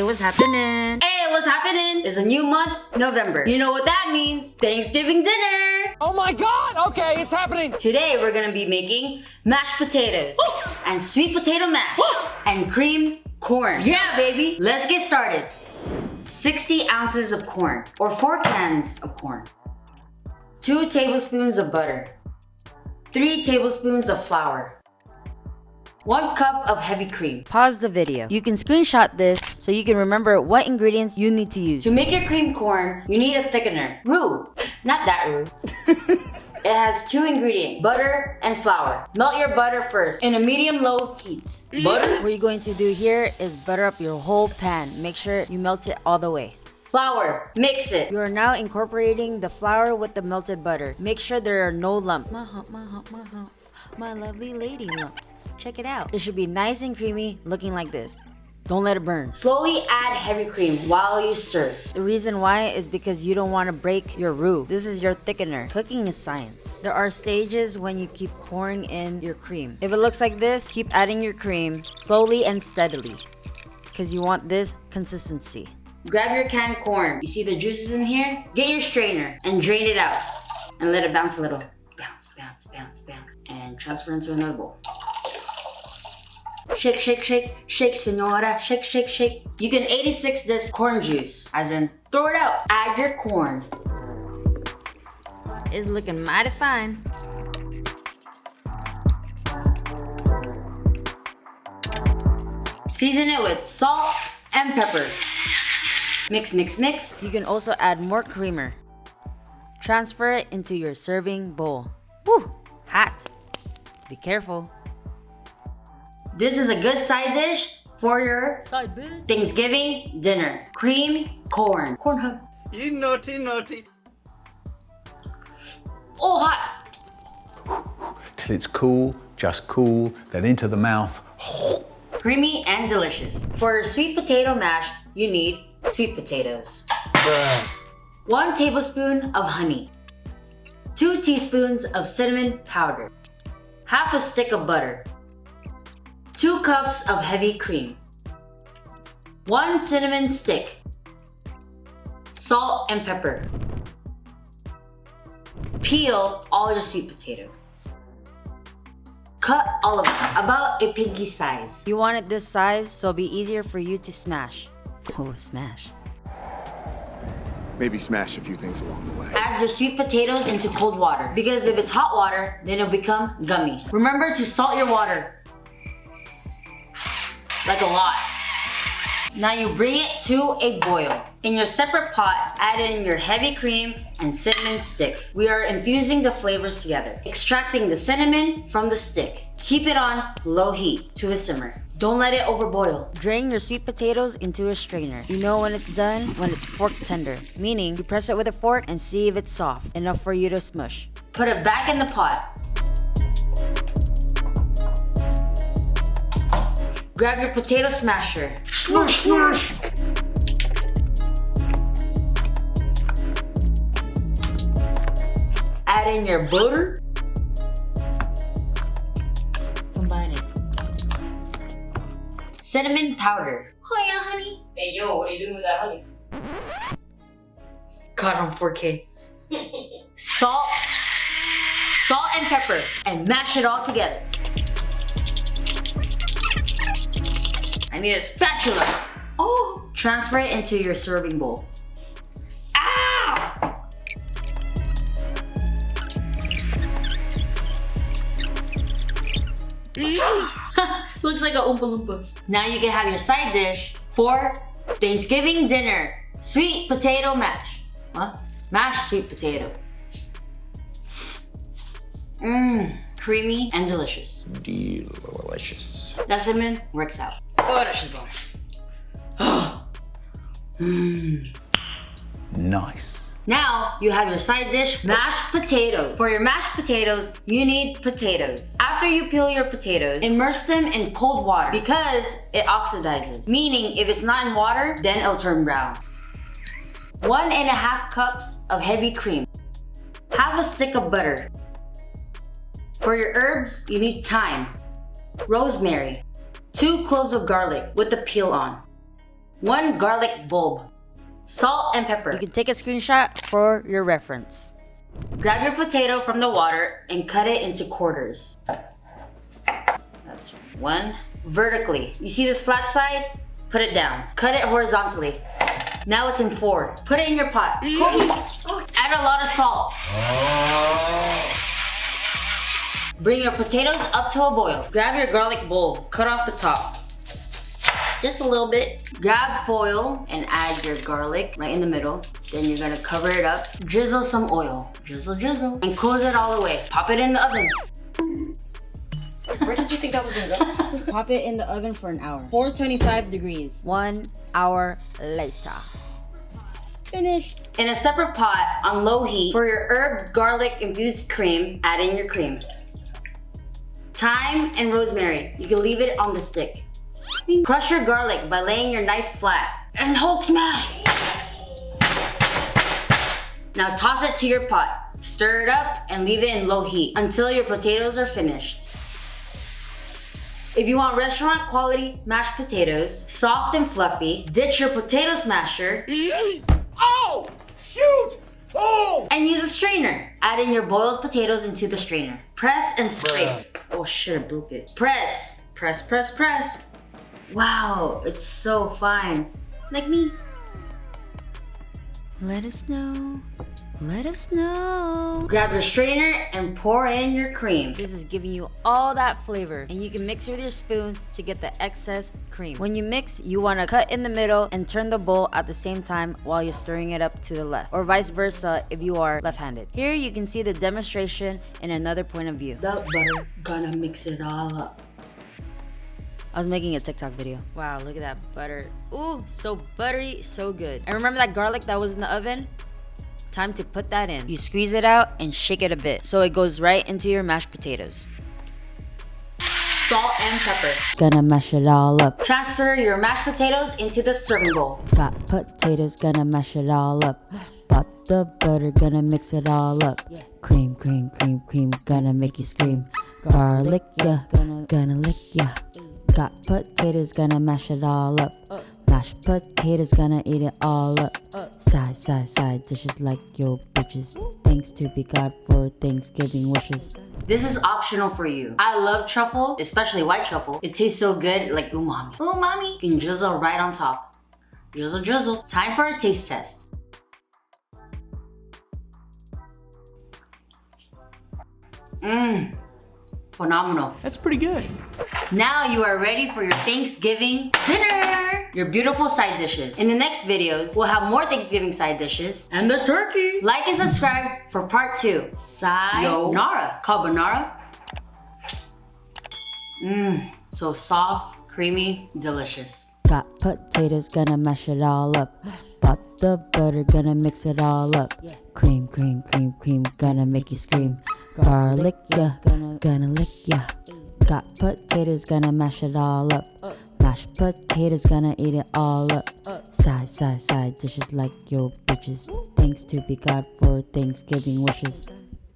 what's happening? Hey, what's happening? It's a new month, November. You know what that means? Thanksgiving dinner! Oh my God! Okay, it's happening! Today we're gonna be making mashed potatoes and sweet potato mash and creamed corn. Yeah, baby! Let's get started. 60 ounces of corn or 4 cans of corn. 2 tablespoons of butter. 3 tablespoons of flour. 1 cup of heavy cream. Pause the video. You can screenshot this so you can remember what ingredients you need to use. To make your cream corn, you need a thickener. Roux. Not that roux. It has 2 ingredients, butter and flour. Melt your butter first in a medium-low heat. Butter? What you're going to do here is butter up your whole pan. Make sure you melt it all the way. Flour. Mix it. You are now incorporating the flour with the melted butter. Make sure there are no lumps. My lovely lady lumps. Check it out. It should be nice and creamy, looking like this. Don't let it burn. Slowly add heavy cream while you stir. The reason why is because you don't want to break your roux. This is your thickener. Cooking is science. There are stages when you keep pouring in your cream. If it looks like this, keep adding your cream slowly and steadily because you want this consistency. Grab your canned corn. You see the juices in here? Get your strainer and drain it out and let it bounce a little. Bounce, bounce, bounce, bounce. And transfer into another bowl. Shake, shake, shake, shake, senora, shake, shake, shake. You can 86 this corn juice, as in throw it out. Add your corn. It's looking mighty fine. Season it with salt and pepper. Mix, mix, mix. You can also add more creamer. Transfer it into your serving bowl. Woo, hot. Be careful. This is a good side dish for your Thanksgiving dinner. Creamed corn. Corn hub. You naughty, naughty. Oh, hot. Till it's cool, just cool, then into the mouth. Creamy and delicious. For your sweet potato mash, you need sweet potatoes. 1 tablespoon of honey. 2 teaspoons of cinnamon powder. Half a stick of butter. 2 cups of heavy cream. 1 cinnamon stick. Salt and pepper. Peel all your sweet potato. Cut all of them, about a pinky size. You want it this size so it'll be easier for you to smash. Oh, smash. Maybe smash a few things along the way. Add your sweet potatoes into cold water because if it's hot water, then it'll become gummy. Remember to salt your water. Like a lot. Now you bring it to a boil. In your separate pot, add in your heavy cream and cinnamon stick. We are infusing the flavors together, extracting the cinnamon from the stick. Keep it on low heat to a simmer. Don't let it overboil. Drain your sweet potatoes into a strainer. You know when it's done when it's fork tender, meaning you press it with a fork and see if it's soft, enough for you to smush. Put it back in the pot. Grab your potato smasher. Smush, smush! Add in your butter. Combine it. Cinnamon powder. Oh yeah, honey. Hey yo, what are you doing with that honey? Caught on 4K. Salt and pepper, and mash it all together. I need a spatula. Oh! Transfer it into your serving bowl. Ow! Looks like a Oompa Loompa. Now you can have your side dish for Thanksgiving dinner. Sweet potato mash. Huh? Mashed sweet potato. Mmm, creamy and delicious. Delicious. That cinnamon works out. Oh, that shit's bomb. Oh. Mmm. Nice. Now you have your side dish, mashed potatoes. For your mashed potatoes, you need potatoes. After you peel your potatoes, immerse them in cold water because it oxidizes. Meaning if it's not in water, then it'll turn brown. 1.5 cups of heavy cream. Half a stick of butter. For your herbs, you need thyme, rosemary, 2 cloves of garlic with the peel on, 1 garlic bulb. Salt and pepper. You can take a screenshot for your reference. Grab your potato from the water and cut it into quarters. That's 1. Vertically. You see this flat side? Put it down. Cut it horizontally. Now it's in 4. Put it in your pot. Add a lot of salt. Bring your potatoes up to a boil. Grab your garlic bulb. Cut off the top. Just a little bit. Grab foil and add your garlic right in the middle. Then you're gonna cover it up. Drizzle some oil. Drizzle, drizzle. And close it all the way. Pop it in the oven. Where did you think that was gonna go? Pop it in the oven for an hour. 425 degrees. 1 hour later. Finished. In a separate pot on low heat, for your herb garlic infused cream, add in your cream. Thyme and rosemary. You can leave it on the stick. Crush your garlic by laying your knife flat. And Hulk smash! Now toss it to your pot. Stir it up and leave it in low heat until your potatoes are finished. If you want restaurant quality mashed potatoes, soft and fluffy, ditch your potato smasher. Oh! Shoot! Oh! And use a strainer. Add in your boiled potatoes into the strainer. Press and scrape. Oh shit, I broke it. Press. Press, press, press. Wow, it's so fine. Like me. Let us know. Let us know. Grab your strainer and pour in your cream. This is giving you all that flavor, and you can mix with your spoon to get the excess cream. When you mix, you want to cut in the middle and turn the bowl at the same time while you're stirring it up to the left, or vice versa if you are left-handed. Here you can see the demonstration in another point of view. The butter gonna mix it all up. I was making a TikTok video. Wow, look at that butter. Ooh, so buttery, so good. And remember that garlic that was in the oven? Time to put that in. You squeeze it out and shake it a bit so it goes right into your mashed potatoes. Salt and pepper. Gonna mash it all up. Transfer your mashed potatoes into the serving bowl. Got potatoes, gonna mash it all up. Got the butter, gonna mix it all up. Cream, cream, cream, cream, gonna make you scream. Garlic, yeah, gonna lick ya. Got potatoes, gonna mash it all up. Mashed potatoes, gonna eat it all up. Side, side, side dishes like your bitches. Thanks to be God for Thanksgiving wishes. This is optional for you. I love truffle, especially white truffle. It tastes so good, like umami. Umami. You can drizzle right on top. Drizzle, drizzle. Time for a taste test. Phenomenal. That's pretty good. Now you are ready for your Thanksgiving dinner. Your beautiful side dishes. In the next videos, we'll have more Thanksgiving side dishes and the turkey. Like and subscribe for part 2. Sayonara. Carbonara. So soft, creamy, delicious. Got potatoes, gonna mash it all up. Bought the butter, gonna mix it all up. Cream, cream, cream, cream, gonna make you scream. Garlic, yeah, gonna lick ya. Got potatoes, gonna mash it all up. Mashed potatoes, gonna eat it all up. Side, side, side dishes like your bitches. Thanks to be God for Thanksgiving wishes.